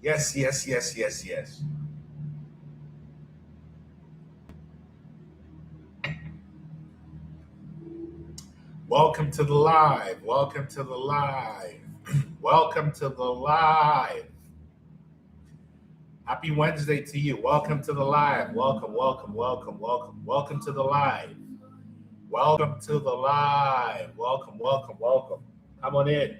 Yes, yes, yes, yes, yes. Welcome to the live. Welcome to the live. Welcome to the live. Happy Wednesday to you. Welcome to the live. Welcome, welcome, welcome, welcome. Welcome to the live. Welcome to the live. Welcome, welcome, welcome. Come on in.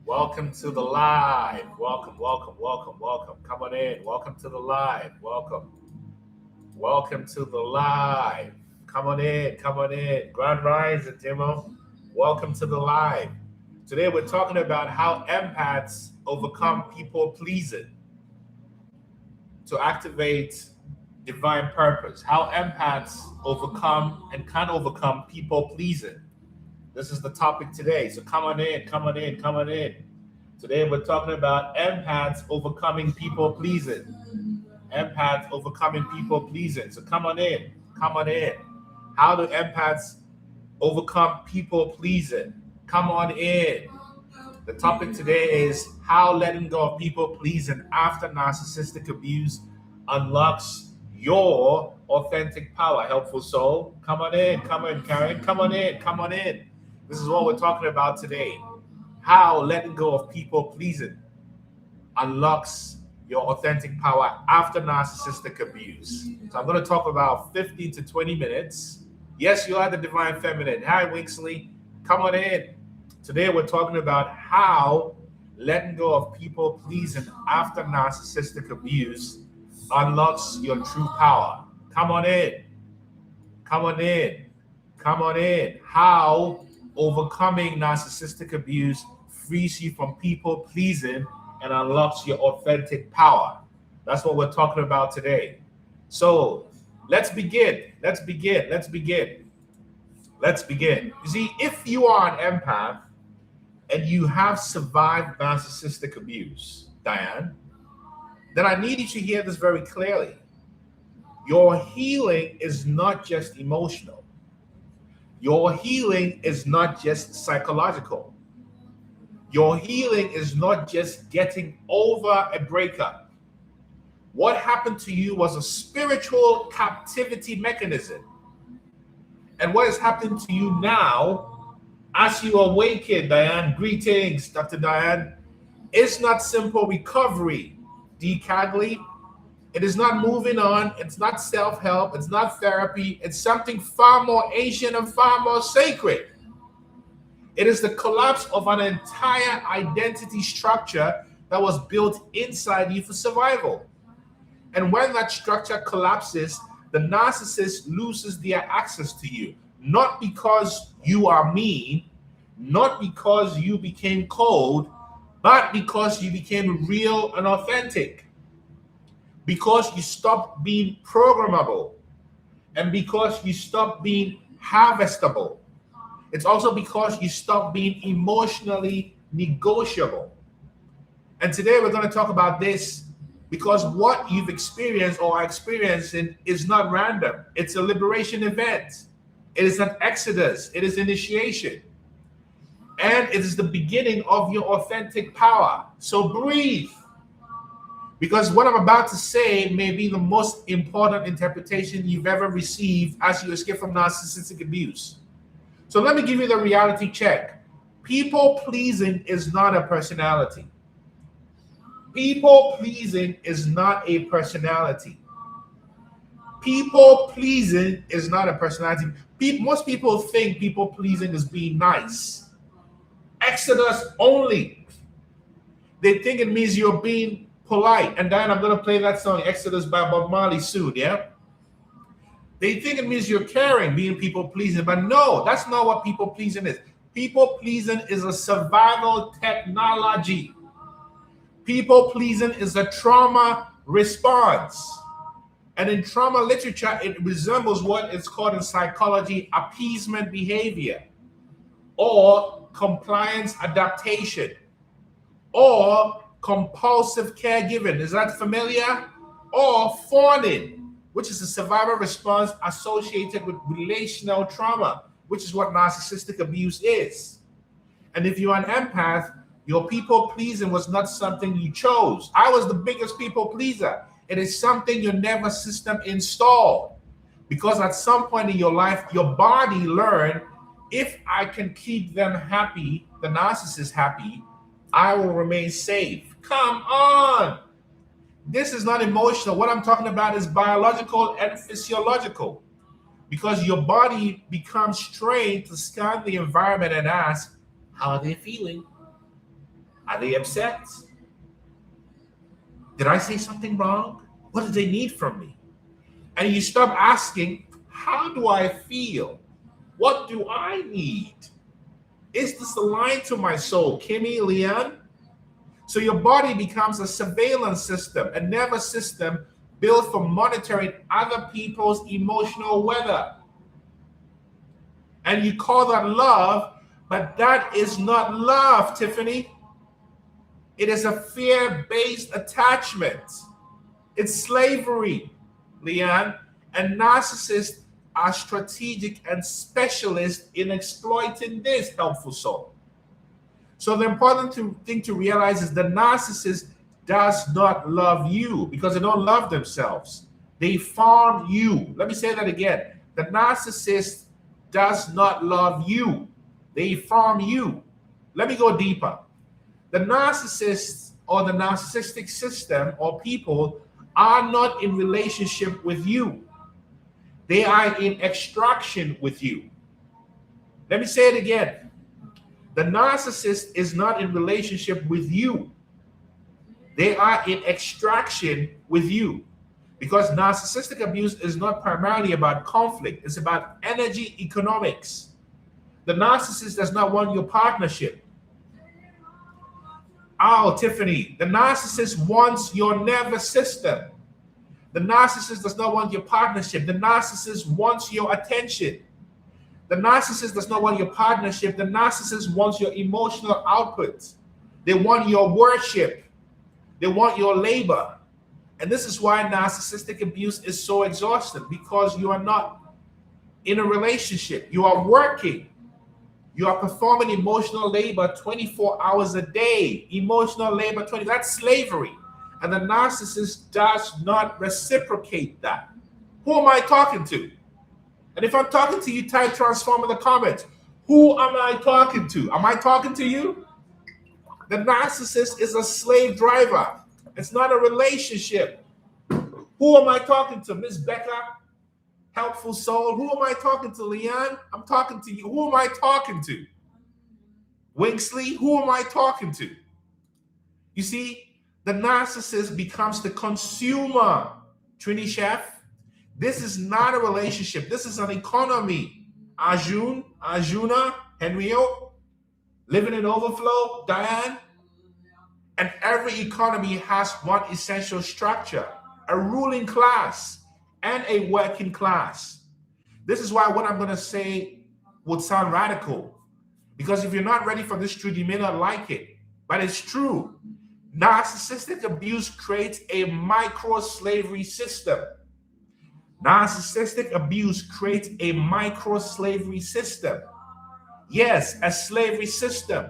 Welcome to the live. Welcome, welcome, welcome, welcome. Come on in. Welcome to the live. Welcome. Welcome to the live. Come on in. Come on in. Grand Rise, Timo. Welcome to the live. Today we're talking about how empaths overcome people pleasing to activate divine purpose. How empaths overcome and can overcome people pleasing. This is the topic today. So come on in, come on in, come on in. Today we're talking about empaths overcoming people pleasing. Empaths overcoming people pleasing. So come on in, come on in. How do empaths overcome people pleasing? Come on in. The topic today is how letting go of people pleasing after narcissistic abuse unlocks your authentic power. Helpful soul, come on in, come in, Karen, come on in, come on in. This is what we're talking about today. How letting go of people pleasing unlocks your authentic power after narcissistic abuse. So I'm going to talk about 15 to 20 minutes. Yes, you are the divine feminine. Hi, Wingsley. Come on in. Today we're talking about how letting go of people pleasing after narcissistic abuse unlocks your true power. Come on in. Come on in. Come on in. How overcoming narcissistic abuse frees you from people pleasing and unlocks your authentic power. That's what we're talking about today. So let's begin. Let's begin. Let's begin. Let's begin. You see, if you are an empath and you have survived narcissistic abuse, Diane, then I need you to hear this very clearly. Your healing is not just emotional. Your healing is not just psychological. Your healing is not just getting over a breakup. What happened to you was a spiritual captivity mechanism. And what is happening to you now, as you awaken, Diane, greetings, Dr. Diane, it's not simple recovery, Dee Cagley. It is not moving on. It's not self-help. It's not therapy. It's something far more ancient and far more sacred. It is the collapse of an entire identity structure that was built inside you for survival. And when that structure collapses, the narcissist loses their access to you, not because you are mean, not because you became cold, but because you became real and authentic, because you stopped being programmable, and because you stopped being harvestable. It's also because you stopped being emotionally negotiable. And today we're going to talk about this because what you've experienced or are experiencing is not random. It's a liberation event. It is an exodus. It is initiation. And it is the beginning of your authentic power. So breathe. Because what I'm about to say may be the most important interpretation you've ever received as you escape from narcissistic abuse. So let me give you the reality check. People pleasing is not a personality. People pleasing is not a personality. People pleasing is not a personality. Most people think people pleasing is being nice. Exodus only. They think it means you're being polite. And then I'm going to play that song, Exodus by Bob Marley, soon, yeah? They think it means you're caring, being people pleasing. But no, that's not what people pleasing is. People pleasing is a survival technology. People pleasing is a trauma response. And in trauma literature, it resembles what is called in psychology appeasement behavior, or compliance adaptation, or compulsive caregiving. Is that familiar? Or fawning, which is a survival response associated with relational trauma, which is what narcissistic abuse is. And if you're an empath, Your people pleasing was not something you chose. I was the biggest people pleaser. It is something your nervous system installed. Because at some point in your life, your body learned, if I can keep them happy, the narcissist happy, I will remain safe. Come on. This is not emotional. What I'm talking about is biological and physiological. Because your body becomes trained to scan the environment and ask, how are they feeling? Are they upset? Did I say something wrong? What do they need from me? And you stop asking, how do I feel? What do I need? Is this aligned to my soul? Kimmy, Leanne? So your body becomes a surveillance system, a nervous system built for monitoring other people's emotional weather. And you call that love, but that is not love, Tiffany. It is a fear-based attachment. It's slavery, Leanne. And narcissists are strategic and specialists in exploiting this, helpful soul. So the important thing to realize is the narcissist does not love you because they don't love themselves. They farm you. Let me say that again. The narcissist does not love you. They farm you. Let me go deeper. The narcissist or the narcissistic system or people are not in relationship with you. They are in extraction with you. Let me say it again. The narcissist is not in relationship with you. They are in extraction with you. Because narcissistic abuse is not primarily about conflict. It's about energy economics. The narcissist does not want your partnership. Oh, Tiffany, the narcissist wants your nervous system. The narcissist does not want your partnership. The narcissist wants your attention. The narcissist does not want your partnership. The narcissist wants your emotional output. They want your worship. They want your labor. And this is why narcissistic abuse is so exhausting, because you are not in a relationship. You are working. You are performing emotional labor 24 hours a day. Emotional labor 20. That's slavery. And the narcissist does not reciprocate that. Who am I talking to? And if I'm talking to you, type transform in the comments. Who am I talking to? Am I talking to you? The narcissist is a slave driver. It's not a relationship. Who am I talking to? Miss Becca, helpful soul. Who am I talking to, Leon? I'm talking to you. Who am I talking to? Wingsley, who am I talking to? You see, the narcissist becomes the consumer. Trini Chef, this is not a relationship. This is an economy. Arjuna, Henriot, living in overflow, Diane. And every economy has one essential structure, a ruling class and a working class. This is why what I'm going to say would sound radical, because if you're not ready for this truth, you may not like it, but it's true. Narcissistic abuse creates a micro-slavery system. Narcissistic abuse creates a micro-slavery system. Yes, a slavery system,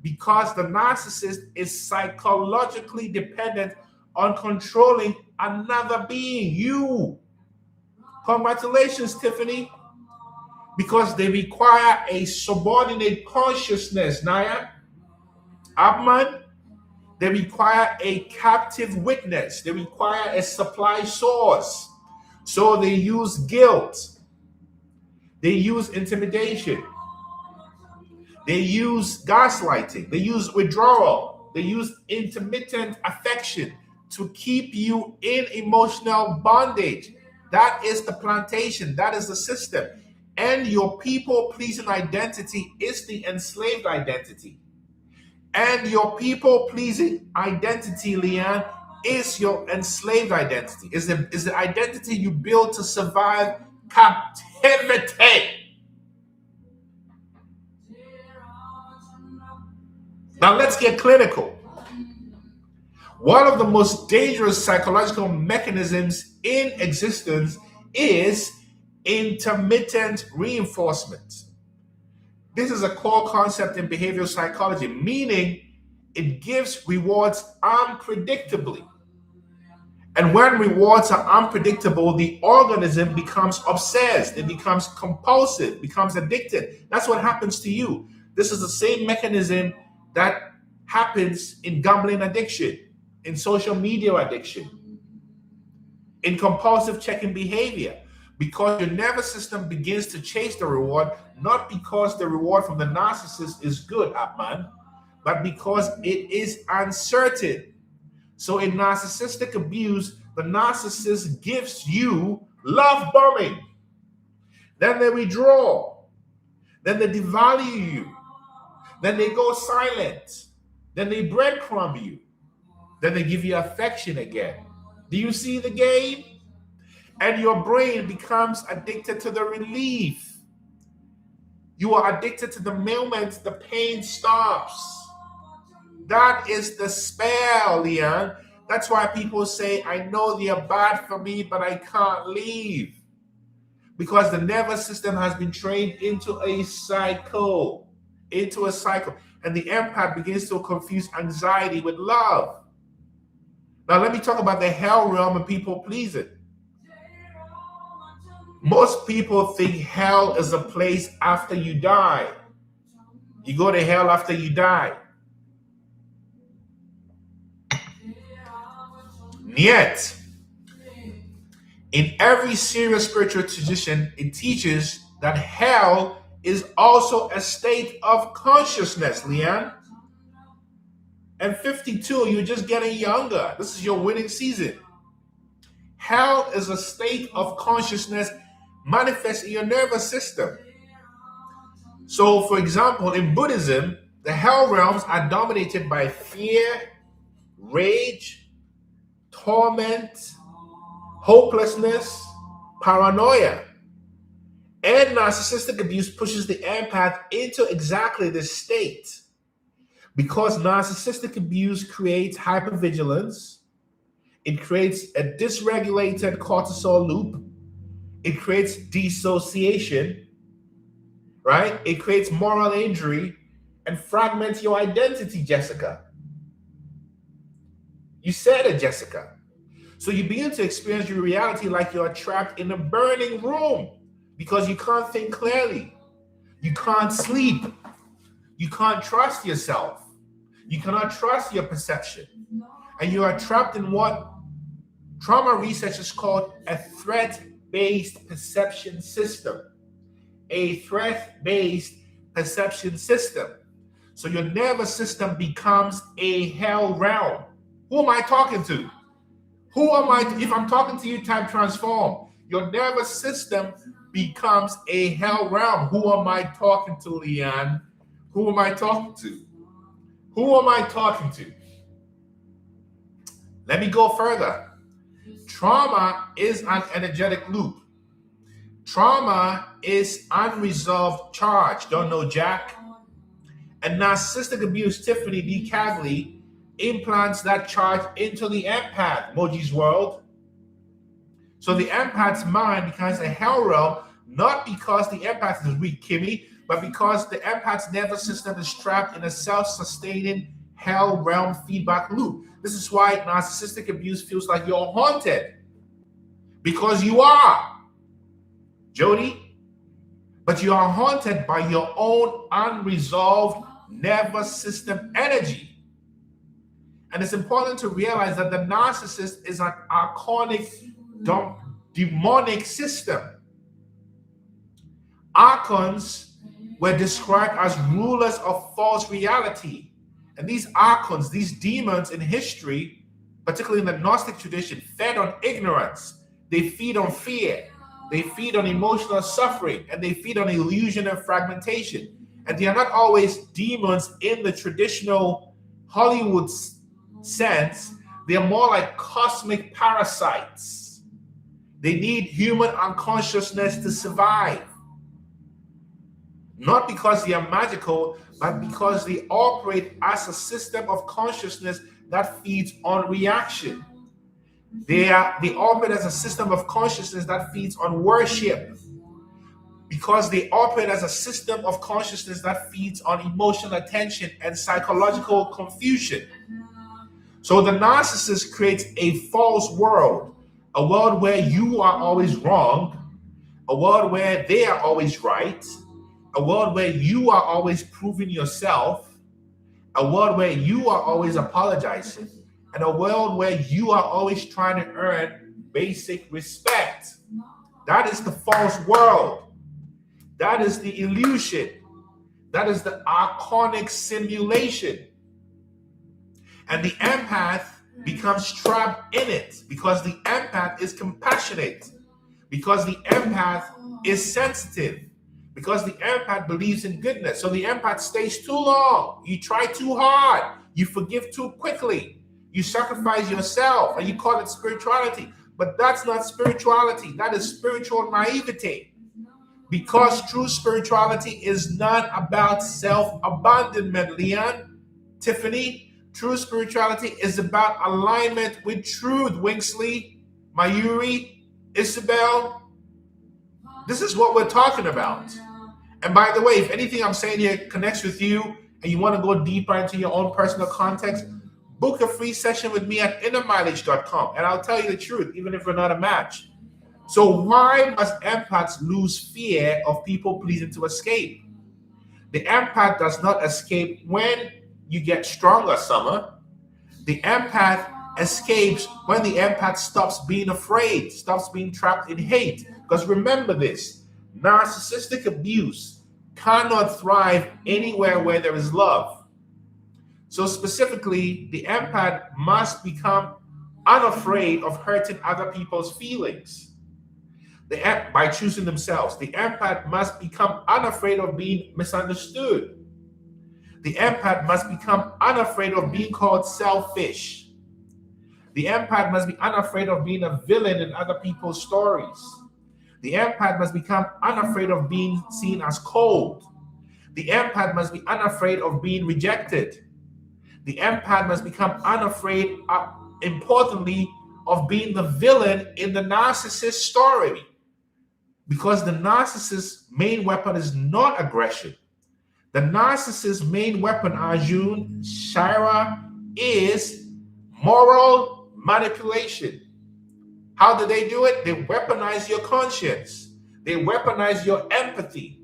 because the narcissist is psychologically dependent on controlling another being, you. Congratulations, Tiffany. Because they require a subordinate consciousness, Naya. Abman, they require a captive witness. They require a supply source. So they use guilt. They use intimidation. They use gaslighting. They use withdrawal. They use intermittent affection to keep you in emotional bondage. That is the plantation. That is the system. And your people-pleasing identity is the enslaved identity. And your people-pleasing identity, Leanne, is your enslaved identity. Is the identity you build to survive captivity. Now let's get clinical. One of the most dangerous psychological mechanisms in existence is intermittent reinforcement. This is a core concept in behavioral psychology, meaning it gives rewards unpredictably. And when rewards are unpredictable, the organism becomes obsessed, it becomes compulsive, becomes addicted. That's what happens to you. This is the same mechanism that happens in gambling addiction, in social media addiction, in compulsive checking behavior, because your nervous system begins to chase the reward, not because the reward from the narcissist is good, Atman, but because it is uncertain. So in narcissistic abuse, the narcissist gives you love bombing. Then they withdraw. Then they devalue you. Then they go silent. Then they breadcrumb you. Then they give you affection again. Do you see the game? And your brain becomes addicted to the relief. You are addicted to the moment the pain stops. That is the spell, Leon. That's why people say, I know they are bad for me, but I can't leave. Because the nervous system has been trained into a cycle. And the empath begins to confuse anxiety with love. Now let me talk about the hell realm and people pleasing. Most people think hell is a place after you die. You go to hell after you die. Yet, in every serious spiritual tradition, it teaches that hell is also a state of consciousness, Leanne. And 52, you're just getting younger. This is your winning season. Hell is a state of consciousness manifest in your nervous system. So, for example, in Buddhism, the hell realms are dominated by fear, rage, torment, hopelessness, paranoia. And narcissistic abuse pushes the empath into exactly this state. Because narcissistic abuse creates hypervigilance, it creates a dysregulated cortisol loop, it creates dissociation, right? It creates moral injury and fragments your identity, Jessica. You said it, Jessica. So you begin to experience your reality like you're trapped in a burning room because you can't think clearly. You can't sleep. You can't trust yourself. You cannot trust your perception. And you are trapped in what trauma researchers call a threat-based perception system. A threat-based perception system. So your nervous system becomes a hell realm. Who am I talking to? Who am I? If I'm talking to you, type transform. Your nervous system becomes a hell realm. Who am I talking to, Leanne? Who am I talking to? Who am I talking to? Let me go further. Trauma is an energetic loop. Trauma is unresolved charge. Don't know Jack? And narcissistic abuse, Tiffany D. Cagley, implants that charge into the empath, Moji's world. So the empath's mind becomes a hell realm, not because the empath is weak, Kimmy, but because the empath's nervous system is trapped in a self-sustaining hell realm feedback loop. This is why narcissistic abuse feels like you're haunted. Because you are, Jody. But you are haunted by your own unresolved nervous system energy. And it's important to realize that the narcissist is an archonic, demonic system. Archons were described as rulers of false reality. And these archons, these demons in history, particularly in the Gnostic tradition, fed on ignorance. They feed on fear. They feed on emotional suffering. And they feed on illusion and fragmentation. And they are not always demons in the traditional Hollywood sense. They are more like cosmic parasites. They need human unconsciousness to survive. Not because they are magical, but because they operate as a system of consciousness that feeds on reaction. They operate as a system of consciousness that feeds on worship. because they operate as a system of consciousness that feeds on emotional attention and psychological confusion. So the narcissist creates a false world, a world where you are always wrong, a world where they are always right, a world where you are always proving yourself, a world where you are always apologizing, and a world where you are always trying to earn basic respect. That is the false world. That is the illusion. That is the archonic simulation. And the empath becomes trapped in it because the empath is compassionate, because the empath is sensitive, because the empath believes in goodness. So the empath stays too long. You try too hard. You forgive too quickly. You sacrifice yourself and you call it spirituality. But that's not spirituality. That is spiritual naivety. Because true spirituality is not about self-abandonment, Leon, Tiffany. True spirituality is about alignment with truth, Wingsley, Mayuri, Isabel. This is what we're talking about. And by the way, if anything I'm saying here connects with you and you want to go deeper into your own personal context, book a free session with me at innermileage.com and I'll tell you the truth, even if we're not a match. So why must empaths lose fear of people pleasing to escape? The empath does not escape when you get stronger, Summer. The empath escapes when the empath stops being afraid, stops being trapped in hate. Because remember this, narcissistic abuse cannot thrive anywhere where there is love. So specifically, the empath must become unafraid of hurting other people's feelings. By choosing themselves, the empath must become unafraid of being misunderstood. The empath must become unafraid of being called selfish. The empath must be unafraid of being a villain in other people's stories. The empath must become unafraid of being seen as cold. The empath must be unafraid of being rejected. The empath must become unafraid, importantly, of being the villain in the narcissist story. Because the narcissist's main weapon is not aggression. The narcissist's main weapon, Arjun, Shaira, is moral manipulation. How do they do it? They weaponize your conscience. They weaponize your empathy.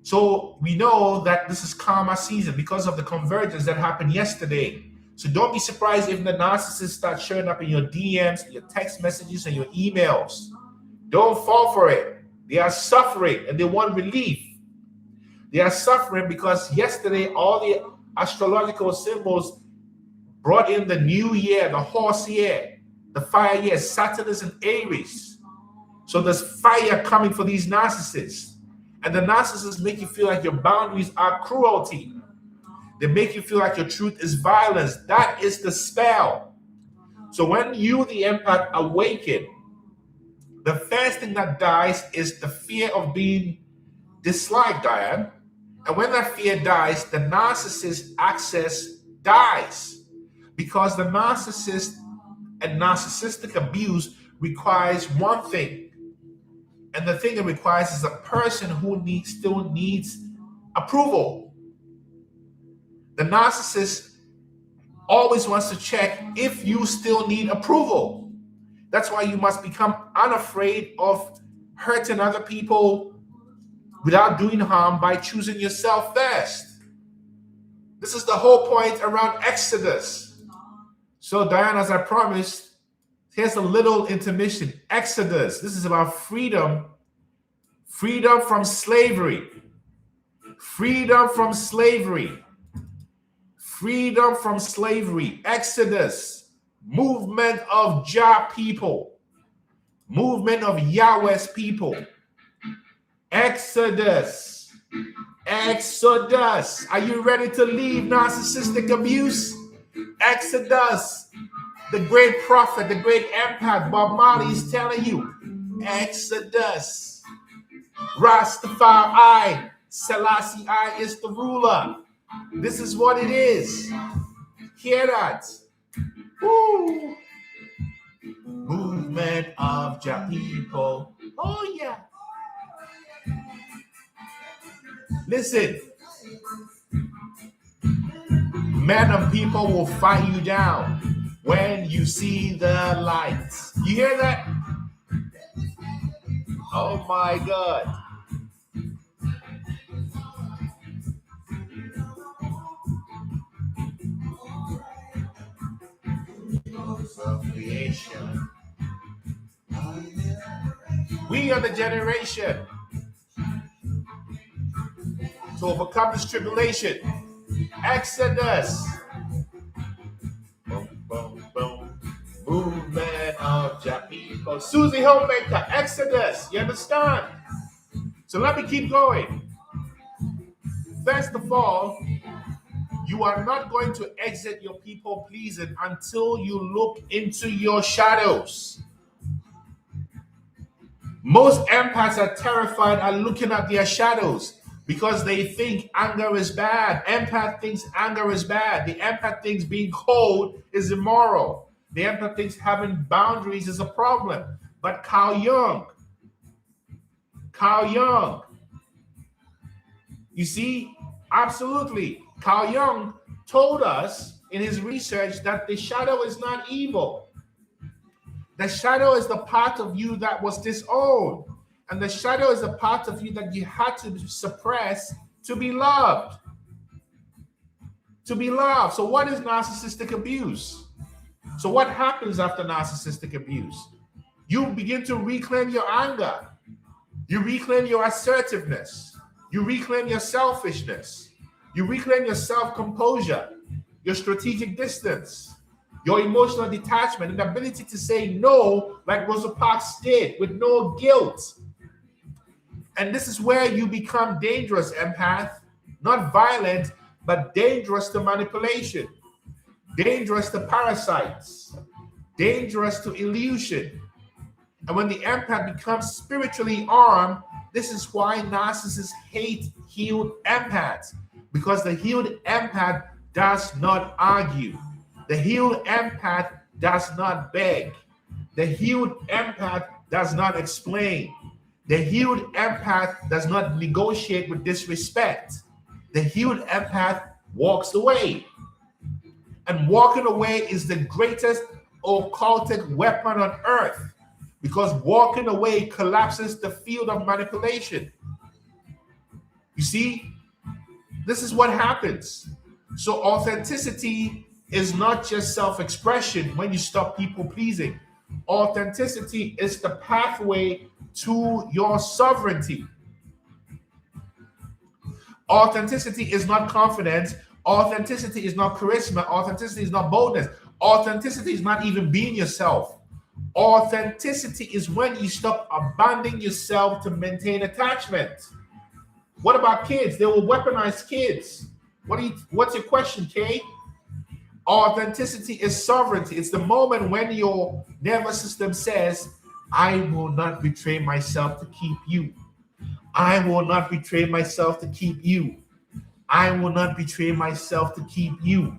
So we know that this is karma season because of the convergence that happened yesterday. So don't be surprised if the narcissist starts showing up in your DMs, your text messages, and your emails. Don't fall for it. They are suffering and they want relief. They are suffering because yesterday all the astrological symbols brought in the new year, the horse year, the fire year. Saturn is in Aries. So there's fire coming for these narcissists. And the narcissists make you feel like your boundaries are cruelty. They make you feel like your truth is violence. That is the spell. So when you, the empath, awaken, the first thing that dies is the fear of being disliked, Diane. And when that fear dies, the narcissist access dies. Because the narcissist and narcissistic abuse requires one thing. And the thing it requires is a person who still needs approval. The narcissist always wants to check if you still need approval. That's why you must become unafraid of hurting other people without doing harm by choosing yourself first. This is the whole point around Exodus. So Diana, as I promised, here's a little intermission. Exodus. This is about freedom. Freedom from slavery. Freedom from slavery. Freedom from slavery. Exodus. Movement of Jah people. Movement of Yahweh's people. Exodus. Exodus. Are you ready to leave narcissistic abuse? Exodus. The great prophet, the great empath, Bob Marley is telling you. Exodus. Rastafari. Selassie I is the ruler. This is what it is. Hear that. Woo. Movement of Jah people. Oh yeah. Listen, men and people will fight you down when you see the lights. You hear that? Oh my God. Creation. We are the generation to overcome this tribulation. Exodus. Boom, boom, boom. Movement of Jah people. Susie Homemaker, Exodus. You understand? So let me keep going. First of all, you are not going to exit your people pleasing until you look into your shadows. Most empaths are terrified at looking at their shadows because they think anger is bad. Empath thinks anger is bad. The empath thinks being cold is immoral. The empath thinks having boundaries is a problem. But Carl Jung, you see, absolutely. Carl Jung told us in his research that the shadow is not evil. The shadow is the part of you that was disowned. And the shadow is a part of you that you had to suppress to be loved. To be loved. So what is narcissistic abuse? So what happens after narcissistic abuse? You begin to reclaim your anger. You reclaim your assertiveness. You reclaim your selfishness. You reclaim your self-composure, your strategic distance, your emotional detachment, and the ability to say no like Rosa Parks did with no guilt. And this is where you become dangerous, empath. Not violent, but dangerous to manipulation, dangerous to parasites, dangerous to illusion. And when the empath becomes spiritually armed, this is why narcissists hate healed empaths. Because the healed empath does not argue. The healed empath does not beg. The healed empath does not explain. The healed empath does not negotiate with disrespect. The healed empath walks away. And walking away is the greatest occultic weapon on earth, because walking away collapses the field of manipulation. You see? This is what happens. So authenticity is not just self-expression when you stop people pleasing. Authenticity is the pathway to your sovereignty. Authenticity is not confidence. Authenticity is not charisma. Authenticity is not boldness. Authenticity is not even being yourself. Authenticity is when you stop abandoning yourself to maintain attachment. What about kids? They will weaponize kids. What's your question, Kay? Authenticity is sovereignty. It's the moment when your nervous system says, I will not betray myself to keep you. I will not betray myself to keep you. I will not betray myself to keep you.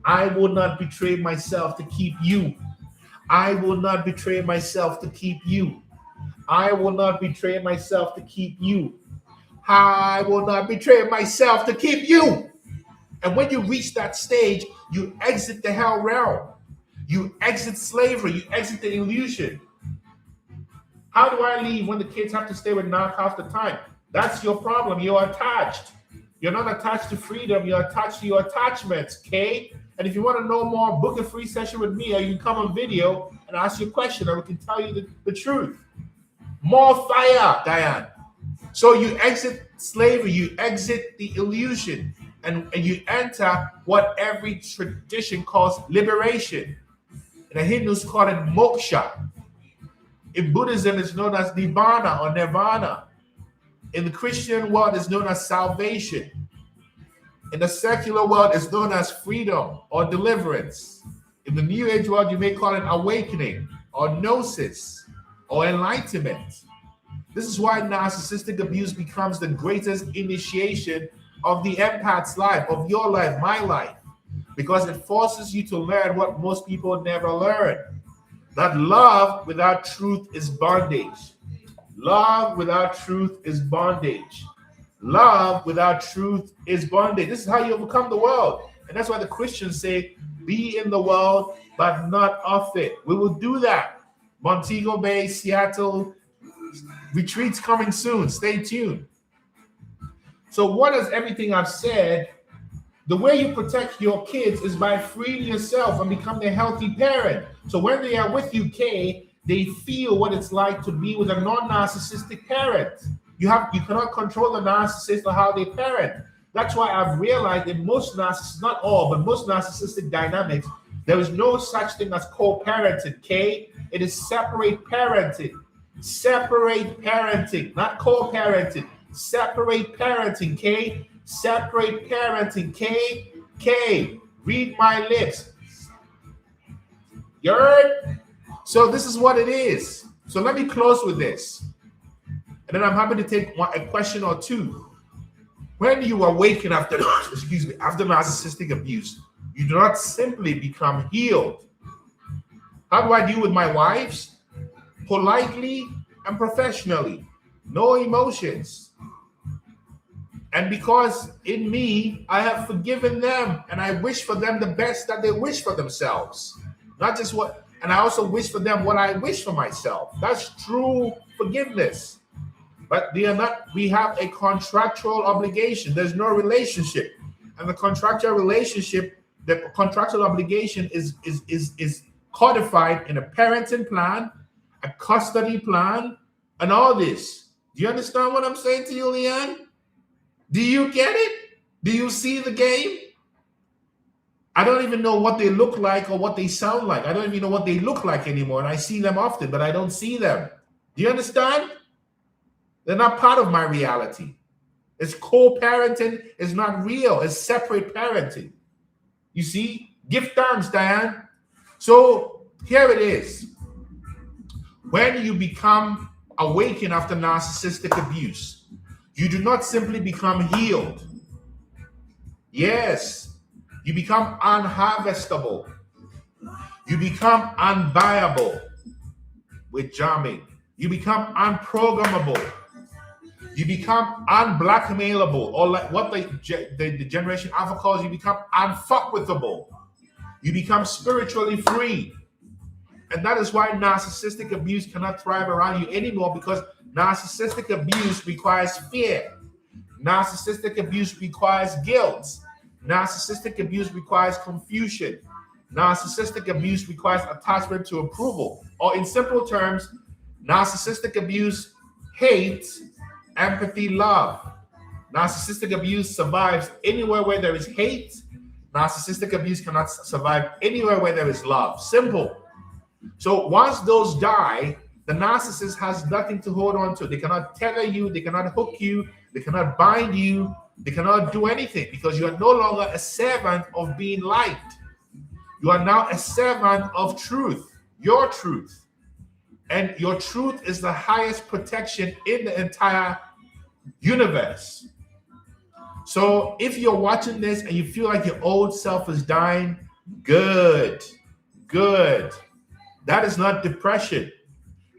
I will not betray myself to keep you. I will not betray myself to keep you. I will not betray myself to keep you. I will not betray myself to keep you. And when you reach that stage, you exit the hell realm. You exit slavery. You exit the illusion. How do I leave when the kids have to stay with Narc half the time? That's your problem. You're attached. You're not attached to freedom. You're attached to your attachments, okay? And if you want to know more, book a free session with me, or you can come on video and ask your question, and we can tell you the truth. More fire, Diane. So you exit slavery, you exit the illusion, and you enter what every tradition calls liberation. And the Hindus call it moksha. In Buddhism, it's known as nibbana or nirvana. In the Christian world, it's known as salvation. In the secular world, it's known as freedom or deliverance. In the New Age world, you may call it awakening or gnosis or enlightenment. This is why narcissistic abuse becomes the greatest initiation of the empath's life, of your life, my life, because it forces you to learn what most people never learn. That love without truth is bondage. Love without truth is bondage. Love without truth is bondage. This is how you overcome the world. And that's why the Christians say, be in the world, but not of it. We will do that. Montego Bay, Seattle, retreats coming soon. Stay tuned. So what is everything I've said? The way you protect your kids is by freeing yourself and becoming a healthy parent. So when they are with you, Kay, they feel what it's like to be with a non-narcissistic parent. You cannot control the narcissist or how they parent. That's why I've realized in most narcissists, not all, but most narcissistic dynamics, there is no such thing as co-parenting, Kay. It is separate parenting. Separate parenting, not co-parenting. Separate parenting, Kay. Separate parenting, Kay. Kay, read my lips. You heard? So this is what it is. So let me close with this. And then I'm happy to take a question or two. When you awaken after narcissistic abuse, you do not simply become healed. How do I deal with my wives? Politely and professionally. No emotions. And because in me, I have forgiven them and I wish for them the best that they wish for themselves. Not just what, and I also wish for them what I wish for myself. That's true forgiveness. But they are not, we have a contractual obligation. There's no relationship. And the contractual relationship, the contractual obligation is codified in a parenting plan, a custody plan, and all this. Do you understand what I'm saying to you, Leanne? Do you get it? Do you see the game? I don't even know what they look like or what they sound like. I don't even know what they look like anymore. And I see them often, but I don't see them. Do you understand? They're not part of my reality. It's co-parenting. It's not real. It's separate parenting. You see? Give thanks, Diane. So here it is. When you become awakened after narcissistic abuse, you do not simply become healed. Yes, you become unharvestable. You become unbuyable with jamming. You become unprogrammable. You become unblackmailable, or like what the generation Alpha calls, you become unfuckwithable. You become spiritually free. And that is why narcissistic abuse cannot thrive around you anymore, because narcissistic abuse requires fear. Narcissistic abuse requires guilt. Narcissistic abuse requires confusion. Narcissistic abuse requires attachment to approval. Or in simple terms, narcissistic abuse hates, empathy, love. Narcissistic abuse survives anywhere where there is hate. Narcissistic abuse cannot survive anywhere where there is love. Simple. So once those die, the narcissist has nothing to hold on to. They cannot tether you. They cannot hook you. They cannot bind you. They cannot do anything, because you are no longer a servant of being liked. You are now a servant of truth, your truth. And your truth is the highest protection in the entire universe. So if you're watching this and you feel like your old self is dying, good. That is not depression.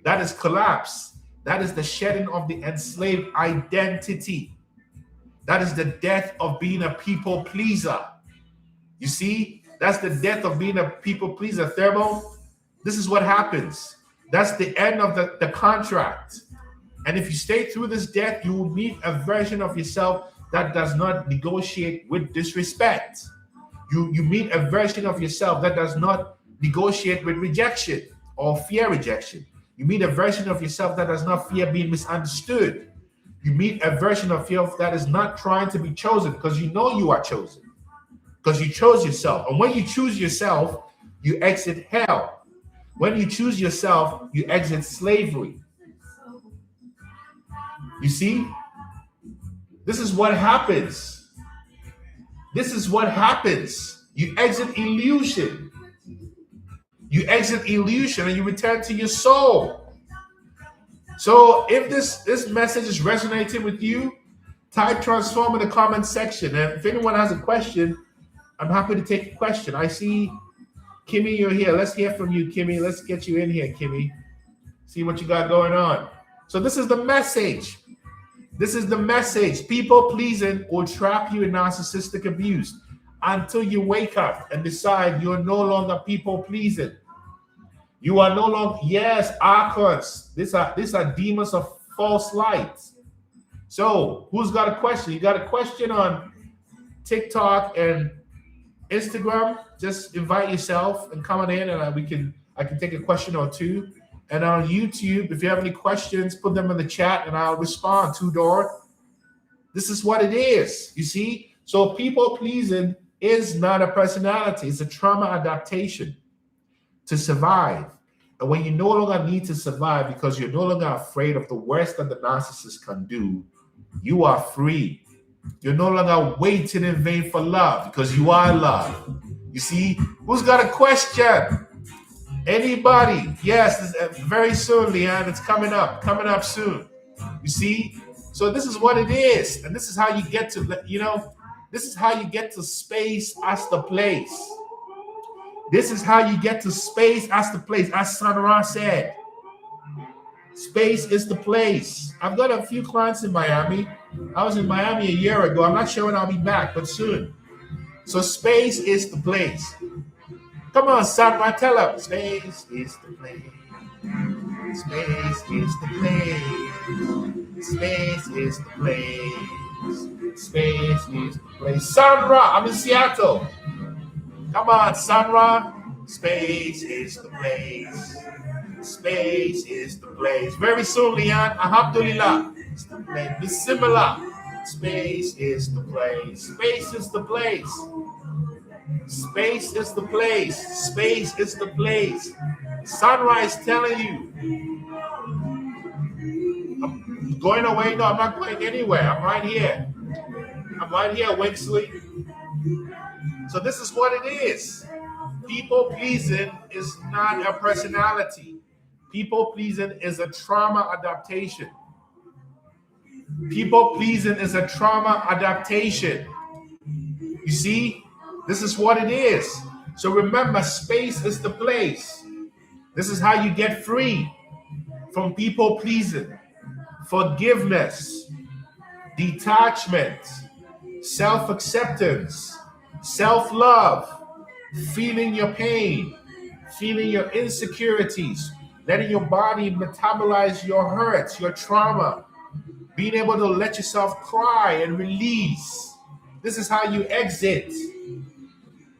That is collapse. That is the shedding of the enslaved identity. That is the death of being a people pleaser. You see, that's the death of being a people pleaser. Thermo, this is what happens. That's the end of the contract. And if you stay through this death, you will meet a version of yourself that does not negotiate with disrespect. You meet a version of yourself that does not negotiate with rejection or fear rejection. You meet a version of yourself that does not fear being misunderstood. You meet a version of yourself that is not trying to be chosen, because you know you are chosen, because you chose yourself. And when you choose yourself, you exit hell. When you choose yourself, you exit slavery. You see? This is what happens. This is what happens. You exit illusion. You exit illusion and you return to your soul. So if this message is resonating with you, type transform in the comment section. And if anyone has a question, I'm happy to take a question. I see Kimmy, you're here. Let's hear from you, Kimmy. Let's get you in here, Kimmy. See what you got going on. So this is the message. This is the message. People pleasing will trap you in narcissistic abuse until you wake up and decide you're no longer people pleasing. You are no longer, yes, archons. These are demons of false light. So who's got a question? You got a question on TikTok and Instagram? Just invite yourself and comment in, and I can take a question or two. And on YouTube, if you have any questions, put them in the chat and I'll respond. Two-door. This is what it is, you see? So people pleasing is not a personality. It's a trauma adaptation to survive. And when you no longer need to survive because you're no longer afraid of the worst that the narcissist can do, you are free. You're no longer waiting in vain for love because you are love. You see? Who's got a question? Anybody? Yes, very soon, Leanne. It's coming up soon. You see? So this is what it is. And this is how you get to, this is how you get to space as the place. This is how you get to space as the place. As Sandra said, space is the place. I've got a few clients in Miami. I was in Miami a year ago. I'm not sure when I'll be back, but soon. So space is the place. Come on, Sandra, tell them. Space is the place. Space is the place. Space is the place. Space is the place. Sandra, I'm in Seattle. Come on, Sandra. Space is the place. Space is the place. Very soon, Leon. Alhamdulillah. It's the place. Bismillah. Space is the place. Space is the place. Space is the place. Space is the place. Sunrise telling you. I'm going away? No, I'm not going anywhere. I'm right here. I'm right here, Wixley. So this is what it is. People pleasing is not a personality. People pleasing is a trauma adaptation. People pleasing is a trauma adaptation. You see? This is what it is. So remember, space is the place. This is how you get free from people pleasing. Forgiveness, detachment, self-acceptance, self-love, feeling your pain, feeling your insecurities, letting your body metabolize your hurts, your trauma, being able to let yourself cry and release. This is how you exit.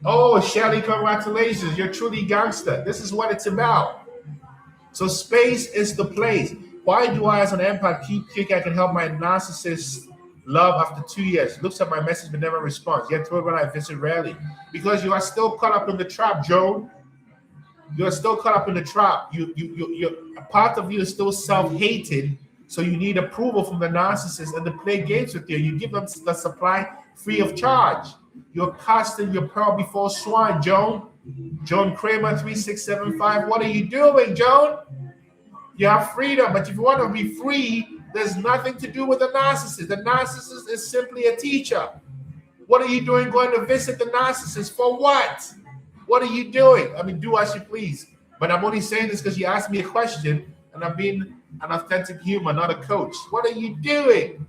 Oh, Shelly, congratulations. You're truly gangster. This is what it's about. So space is the place. Why do I, as an empath, keep thinking I can help my narcissist love after 2 years? Looks at my message but never responds. Yet told when I visit rarely. Because you are still caught up in the trap, Joe. You are still caught up in the trap. A part of you is still self-hated, so you need approval from the narcissist and to play games with you. You give them the supply free of charge. You're casting your pearl before swine, Joan. Joan Kramer 3675. What are you doing, Joan? You have freedom, but if you want to be free, there's nothing to do with the narcissist. The narcissist is simply a teacher. What are you doing going to visit the narcissist? For what? What are you doing? I mean, do as you please. But I'm only saying this because you asked me a question, and I'm being an authentic human, not a coach. What are you doing?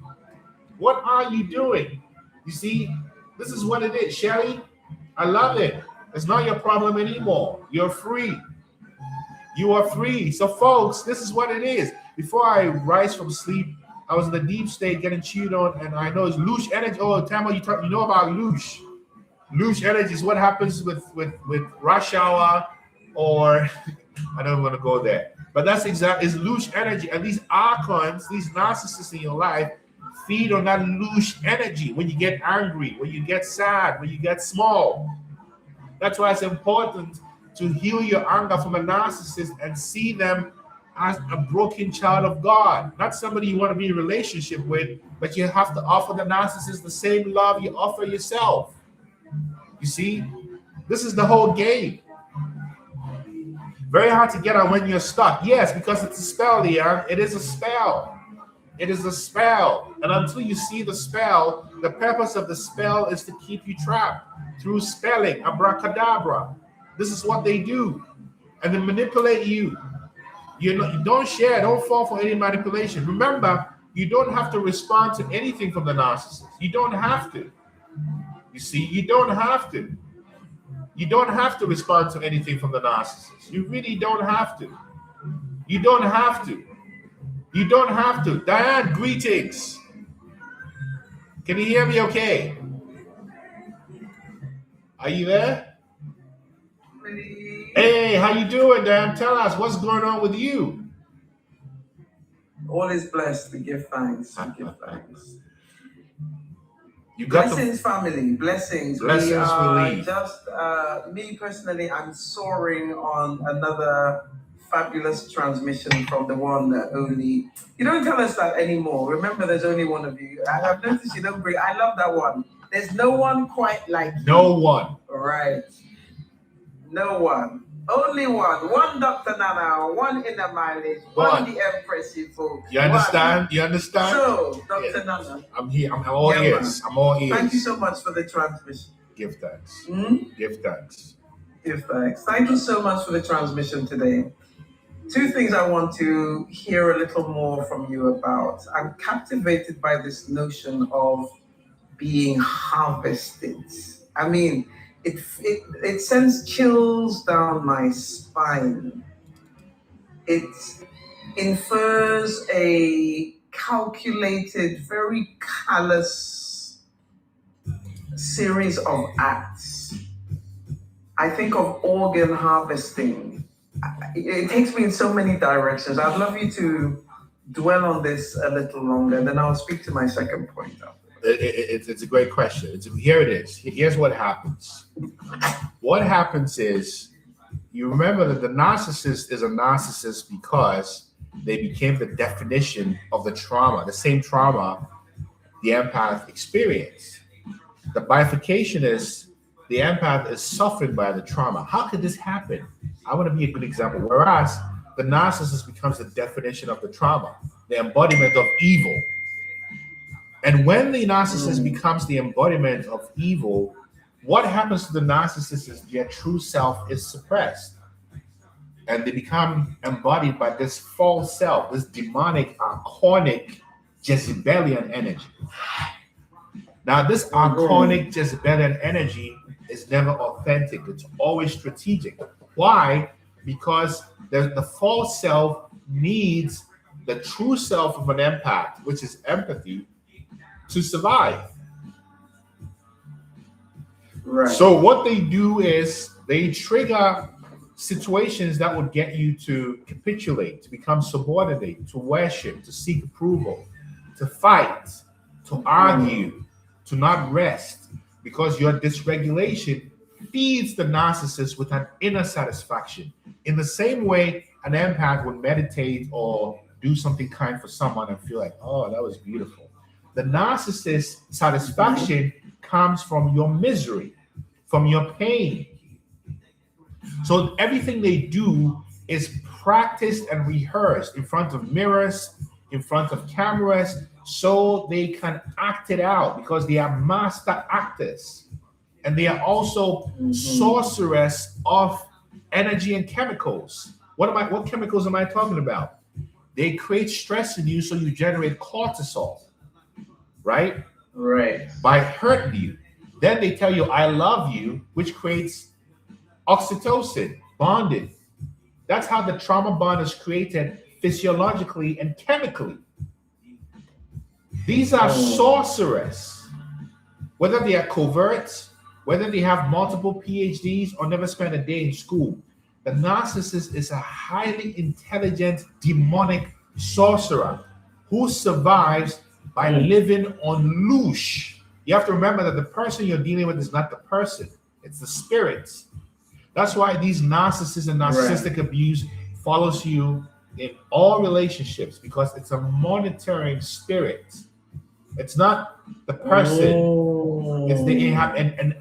What are you doing? You see, this is what it is, Shelly. I love it. It's not your problem anymore. You're free. You are free. So, folks, this is what it is. Before I rise from sleep, I was in the deep state getting chewed on, and I know it's loosh energy. Oh, Tamara, you know about loosh. Loosh energy is what happens with rush hour, or I don't want to go there. But that's exactly, it's loosh energy. And these archons, these narcissists in your life, feed on that loosh energy when you get angry, when you get sad, when you get small. That's why it's important to heal your anger from a narcissist and see them as a broken child of God, not somebody you want to be in a relationship with, but you have to offer the narcissist the same love you offer yourself. You see, this is the whole game. Very hard to get on when you're stuck. Yes, because it's a spell, Leon. It is a spell. It is a spell. And until you see the spell, the purpose of the spell is to keep you trapped through spelling, abracadabra. This is what they do. And they manipulate you. You don't share, don't fall for any manipulation. Remember, You don't have to respond to anything from the narcissist. You don't have to. You see, you don't have to. You don't have to respond to anything from the narcissist. You really don't have to. You don't have to. You don't have to. Diane, greetings. Can you hear me okay? Are you there? Hey, how you doing, Dan? Tell us what's going on with you. All is blessed. We give thanks. We give thanks. You got blessings, family. Blessings. Blessings we are release. just me personally. I'm soaring on another fabulous transmission from the one that only you don't tell us that anymore. Remember, there's only one of you. I have noticed you don't bring. I love that one. There's no one quite like you. No one. Right. No one. Only one. One Dr. Nana, one Inner Mileage, one the Empress folks. You understand? You understand? So, Dr. Nana. I'm here. I'm all ears. I'm all ears. Thank you so much for the transmission. Give thanks. Give thanks. Thank you so much for the transmission today. Two things I want to hear a little more from you about. I'm captivated by this notion of being harvested. I mean, it sends chills down my spine. It infers a calculated, very callous series of acts. I think of organ harvesting. It takes me in so many directions. I'd love you to dwell on this a little longer, and then I'll speak to my second point after. It's a great question. Here it is. Here's what happens. What happens is, you remember that the narcissist is a narcissist because they became the definition of the trauma, the same trauma the empath experienced. The bifurcation is the empath is suffering by the trauma. How could this happen? I want to be a good example. Whereas the narcissist becomes the definition of the trauma, the embodiment of evil. And when the narcissist becomes the embodiment of evil, what happens to the narcissist is their true self is suppressed. And they become embodied by this false self, this demonic, archonic, Jezebelian energy. Now, this archonic, Jezebelian energy is never authentic. It's always strategic. Why? Because the false self needs the true self of an empath, which is empathy, to survive. Right. So what they do is they trigger situations that would get you to capitulate, to become subordinate, to worship, to seek approval, to fight, to argue, to not rest, because your dysregulation feeds the narcissist with an inner satisfaction. In the same way an empath would meditate or do something kind for someone and feel like, oh, that was beautiful. The narcissist satisfaction comes from your misery, from your pain. So everything they do is practiced and rehearsed in front of mirrors, in front of cameras, so they can act it out because they are master actors. And they are also sorcerers of energy and chemicals. What chemicals am I talking about? They create stress in you, so you generate cortisol. Right? Right. By hurting you. Then they tell you, I love you, which creates oxytocin, bonding. That's how the trauma bond is created physiologically and chemically. These are sorcerers. Whether they are covert, whether they have multiple PhDs or never spent a day in school, the narcissist is a highly intelligent, demonic sorcerer who survives by living on loosh. You have to remember that the person you're dealing with is not the person, it's the spirits. That's why these narcissists and narcissistic abuse follows you in all relationships, because it's a monitoring spirit. It's not the person. It's the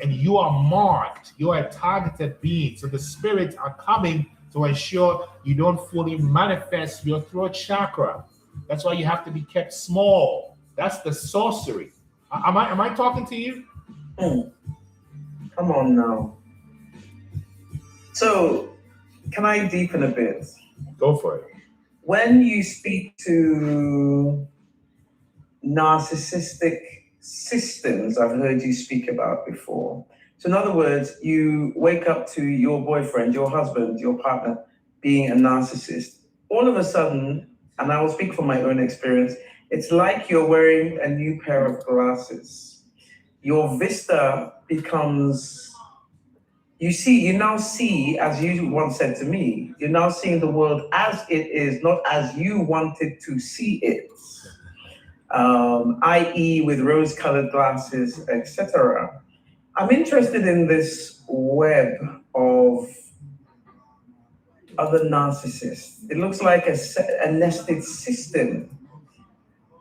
and you are marked. You are a targeted being. So the spirits are coming to ensure you don't fully manifest your throat chakra. That's why you have to be kept small. That's the sorcery. Am I talking to you? Come on now. So, can I deepen a bit? Go for it. When you speak to narcissistic systems I've heard you speak about before. So, in other words, you wake up to your boyfriend, your husband, your partner being a narcissist. All of a sudden, and I will speak from my own experience, it's like you're wearing a new pair of glasses. Your vista becomes, you now see, as you once said to me, you're now seeing the world as it is, not as you wanted to see it. I.e., with rose-colored glasses, etc. I'm interested in this web of other narcissists. It looks like a nested system.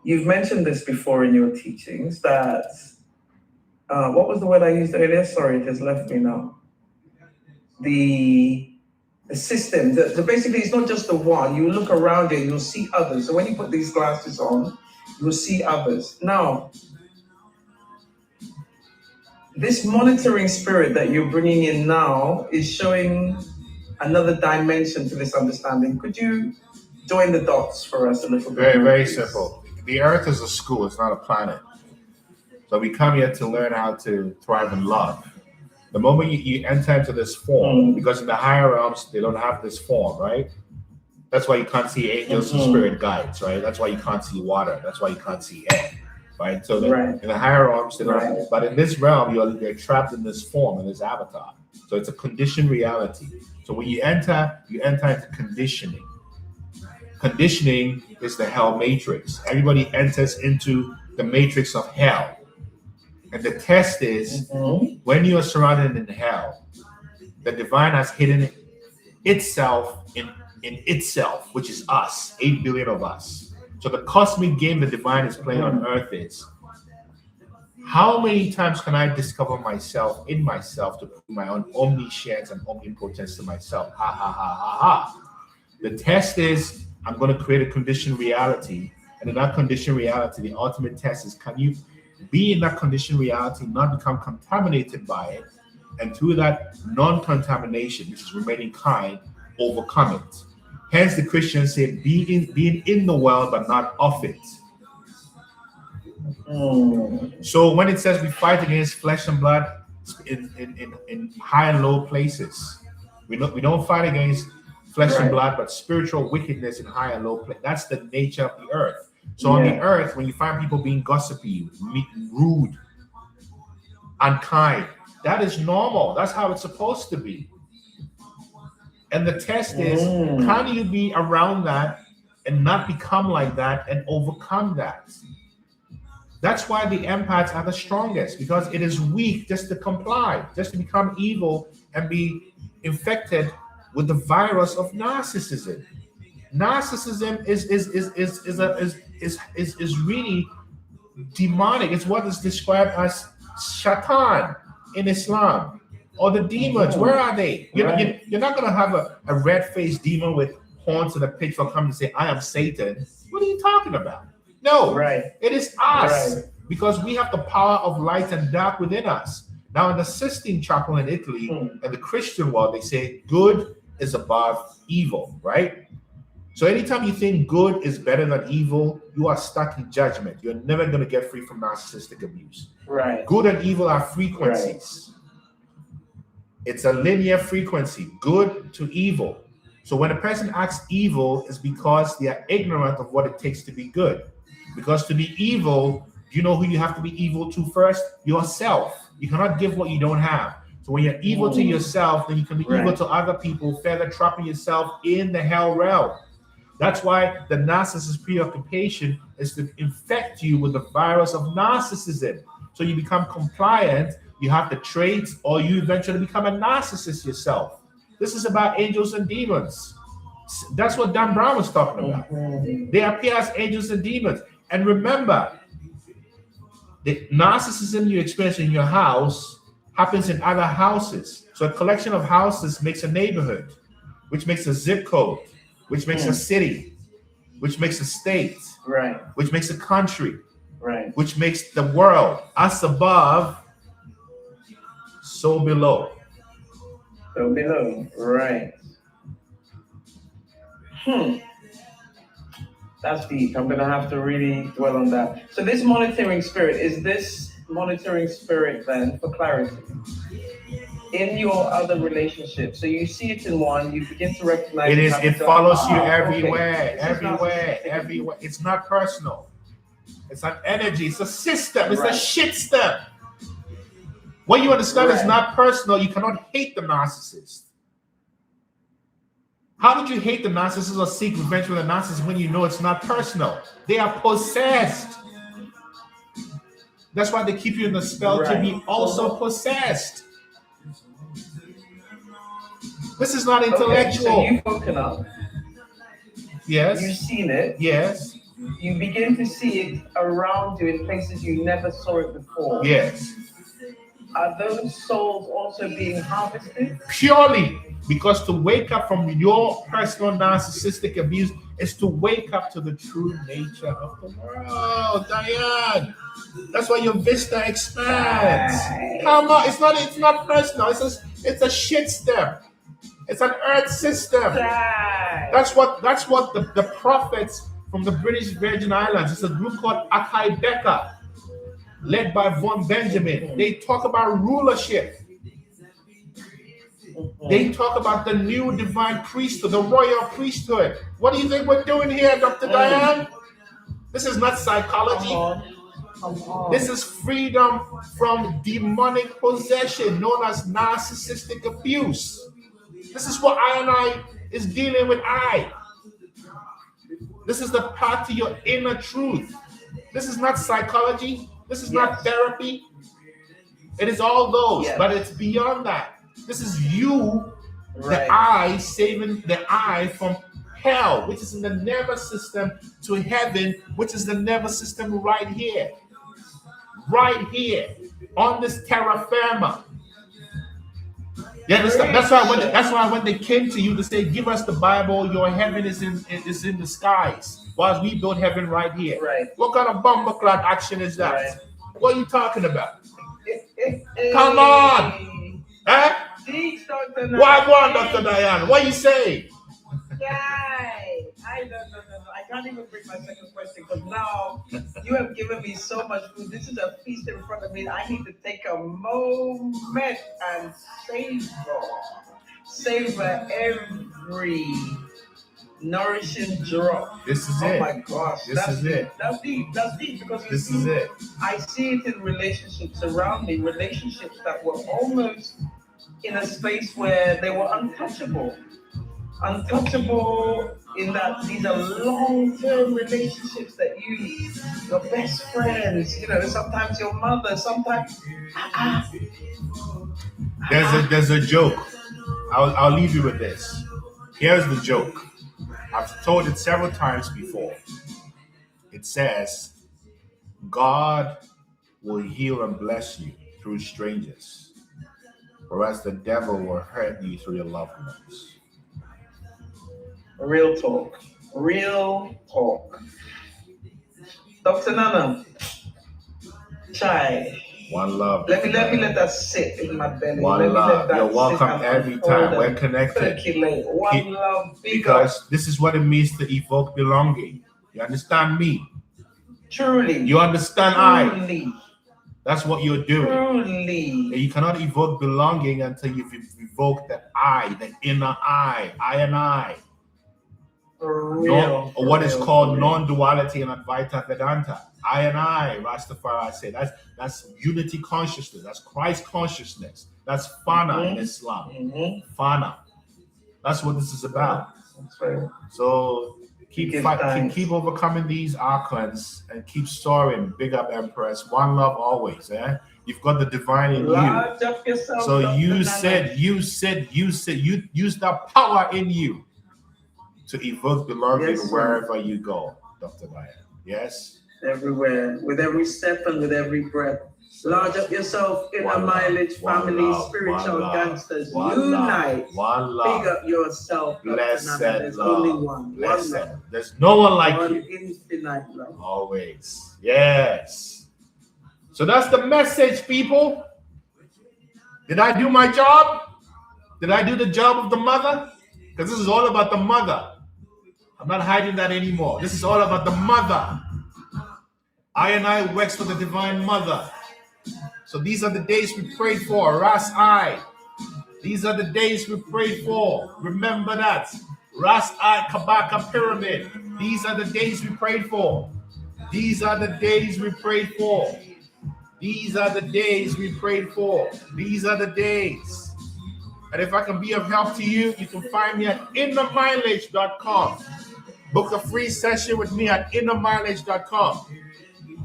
You've mentioned this before in your teachings that, what was the word I used earlier? Sorry, it has left me now. The system, so basically it's not just the one. You look around you and you'll see others. So when you put these glasses on, you'll see others. Now, this monitoring spirit that you're bringing in now is showing another dimension to this understanding. Could you join the dots for us a little bit? Very, very simple. The earth is a school, it's not a planet. So we come here to learn how to thrive in love. The moment you enter into this form, because in the higher realms, they don't have this form, right? That's why you can't see angels and spirit guides, right? That's why you can't see water. That's why you can't see air, right? So in the higher realms, they don't have, but in this realm, you're trapped in this form, in this avatar. So it's a conditioned reality. So when you enter into conditioning. Conditioning is the hell matrix. Everybody enters into the matrix of hell. And the test is when you are surrounded in hell, the divine has hidden itself in itself, which is us, 8 billion of us. So the cosmic game the divine is playing on earth is, how many times can I discover myself in myself to prove my own omniscience and omnipotence to myself? Ha, ha, ha, ha, ha. The test is, I'm going to create a conditioned reality. And in that conditioned reality, the ultimate test is, can you be in that conditioned reality, not become contaminated by it, and through that non-contamination, which is remaining kind, overcome it. Hence the Christians say being in the world but not of it. So when it says we fight against flesh and blood in high and low places, we don't fight against flesh and blood, but spiritual wickedness in high and low places. That's the nature of the earth. So on the earth, when you find people being gossipy, rude, unkind, that is normal. That's how it's supposed to be. And the test is, can you be around that and not become like that and overcome that? That's why the empaths are the strongest, because it is weak just to comply, just to become evil and be infected with the virus of narcissism. Narcissism is really demonic. It's what is described as shaitan in Islam, or the demons. Where are they? You're not going to have a red-faced demon with horns and a pitchfork come and say, I am Satan. What are you talking about? No, it is us, because we have the power of light and dark within us. Now, in the Sistine Chapel in Italy and the Christian world, they say good is above evil, right? So anytime you think good is better than evil, you are stuck in judgment. You're never going to get free from narcissistic abuse. Good and evil are frequencies. It's a linear frequency, good to evil. So when a person acts evil, it's because they are ignorant of what it takes to be good. Because to be evil, you know who you have to be evil to first? Yourself. You cannot give what you don't have. So when you're evil to yourself, then you can be evil to other people, further trapping yourself in the hell realm. That's why the narcissist's preoccupation is to infect you with the virus of narcissism. So you become compliant, you have the traits, or you eventually become a narcissist yourself. This is about angels and demons. That's what Dan Brown was talking about. They appear as angels and demons. And remember, the narcissism you experience in your house happens in other houses. So a collection of houses makes a neighborhood, which makes a zip code, which makes a city, which makes a state, which makes a country, which makes the world. Us above, so below. So below, That's deep. I'm going to have to really dwell on that. So this monitoring spirit, is this monitoring spirit then, for clarity, in your other relationships? So you see it in one, you begin to recognize it follows you everywhere, okay, everywhere. It's not personal. It's an energy. It's a system. It's a shit system. When you understand it's not personal, you cannot hate the narcissist. How did you hate the narcissist or seek revenge with the narcissist when you know it's not personal? They are possessed. That's why they keep you in the spell to be also possessed. This is not intellectual. So you've woken up. Yes. You've seen it. Yes. You begin to see it around you in places you never saw it before. Yes. Are those souls also being harvested? Purely because to wake up from your personal narcissistic abuse is to wake up to the true nature of the world, Diane. That's why your vista expands. Come on, it's not personal. It's a shit step. It's an earth system. That's what the prophets from the British Virgin Islands. It's a group called Akai Beka, led by Von Benjamin. They talk about rulership. They talk about the new divine priesthood, the royal priesthood. What do you think we're doing here, Dr. Diane? This is not psychology. This is freedom from demonic possession, known as narcissistic abuse. This is what I and I is dealing with. This is the path to your inner truth. This is not psychology. This is not therapy. It is all those, but it's beyond that. This is you, the I, saving the I from hell, which is in the nervous system, to heaven, which is the nervous system right here on this terra firma. You understand? That's why when they came to you to say, "Give us the Bible, your heaven is in the skies," while we build heaven right here. What kind of bumbleclad action is that? What are you talking about? Come on, huh? Why one, Dr. Diane? What you say? I can't even bring my second question because now you have given me so much food. This is a feast in front of me. I need to take a moment and savor every nourishing drop. This is it. Oh my gosh. That's deep. That's deep because this is it. I see it in relationships around me, relationships that were almost in a space where they were untouchable in that these are long-term relationships that your best friends, sometimes your mother, sometimes there's a joke. I'll leave you with this. Here's the joke. I've told it several times before. It says, God will heal and bless you through strangers, whereas the devil will hurt you through your loved ones. Real talk. Dr. Nana, chai. One love. Let me let that sit in my belly. One love. You're welcome every time. We're connected. One love. Because this is what it means to evoke belonging. You understand me? Truly. You understand Truly. That's what you're doing. Truly. You cannot evoke belonging until you've evoked the I, the inner I and I. Or what is called non-duality in Advaita Vedanta. I and I, Rastafari say. That's unity consciousness. That's Christ consciousness. That's Fana in Islam. Fana. That's what this is about. So keep overcoming these archons and keep soaring. Big up, Empress. One love always. You've got the divine in you. So you use that power in you to evoke belonging wherever you go, Dr. Diane. Yes? Everywhere, with every step and with every breath. Large up yourself, inner mileage, family, spiritual gangsters. Unite. One love. Big up yourself. Blessed There's love. only one. Blessed. One love. There's no one like one you. Infinite love. Always. Yes. So that's the message, people. Did I do my job? Did I do the job of the mother? Because this is all about the mother. I'm not hiding that anymore. This is all about the mother. I works for the divine mother. So these are the days we prayed for. Ras I. These are the days we prayed for. Remember that. Ras I Kabaka Pyramid. These are the days we prayed for. These are the days we prayed for. These are the days we prayed for. These are the days. And if I can be of help to you, you can find me at innermileage.com. Book a free session with me at innermileage.com.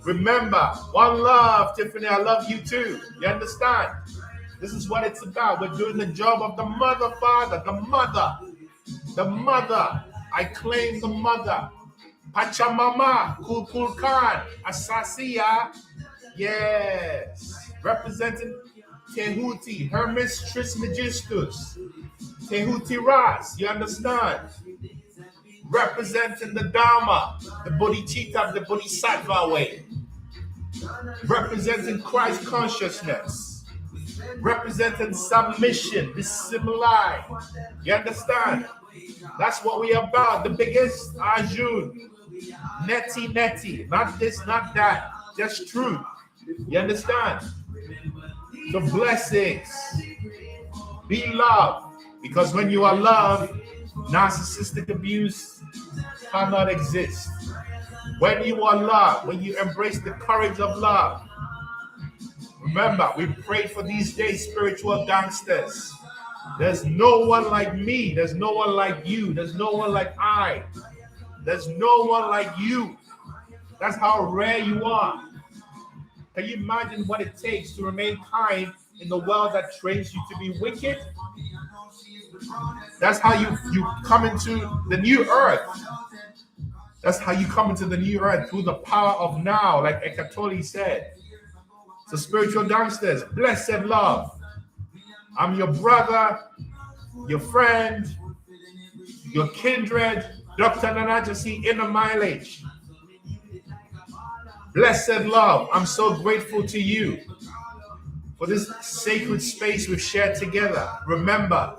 Remember, one love, Tiffany. I love you too. You understand? This is what it's about. We're doing the job of the mother, father, the mother. The mother. I claim the mother. Pachamama, Kulkulkan, Asasiya. Yes. Representing Tehuti, Hermes Trismegistus. Tehuti Ras. You understand? Representing the Dharma, the Bodhicitta, the Bodhisattva way. Representing Christ consciousness. Representing submission, dissimulate. You understand? That's what we are about. The biggest Arjun. Neti. Not this, not that. Just truth. You understand? So blessings. Be loved. Because when you are loved, narcissistic abuse cannot exist. When you are loved, when you embrace the courage of love. Remember, we prayed for these days, spiritual gangsters. There's no one like me. There's no one like you. There's no one like I. There's no one like you. That's how rare you are. Can you imagine what it takes to remain kind in the world that trains you to be wicked? That's how you come into the new earth. That's how you come into the new earth, through the power of now, like Eckhart Tolle said. So spiritual gangsters, blessed love. I'm your brother, your friend, your kindred, Dr. Nana Gyesie, Inner Mileage. Blessed love. I'm so grateful to you for this sacred space we've shared together. Remember,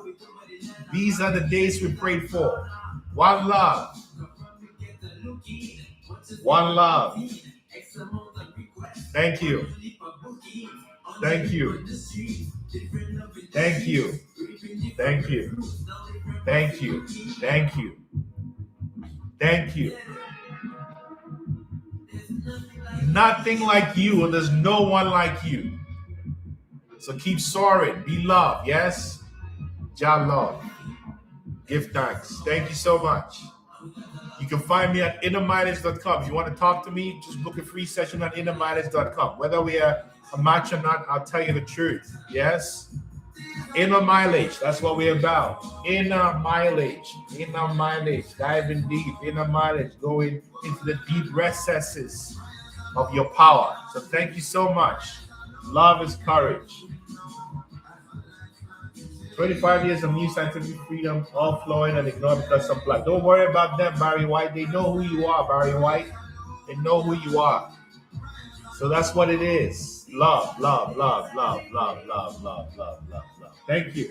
these are the days we prayed for. One love. One love. Thank you. Thank you. Thank you. Thank you. Thank you. Thank you. Thank you. Nothing like you, and there's no one like you. So keep soaring. Be loved. Yes? Jah love. Give thanks. Thank you so much. You can find me at innermileage.com. If you want to talk to me, just book a free session at innermileage.com. Whether we are a match or not, I'll tell you the truth. Yes? Inner mileage. That's what we're about. Inner mileage. Inner mileage. Diving deep. Inner mileage. Going into the deep recesses of your power. So thank you so much. Love is courage. 25 years of new scientific freedom, all flowing and ignored because I'm black. Don't worry about them, Barry White. They know who you are, Barry White. They know who you are. So that's what it is. Love, love, love, love, love, love, love, love, love, love. Thank you.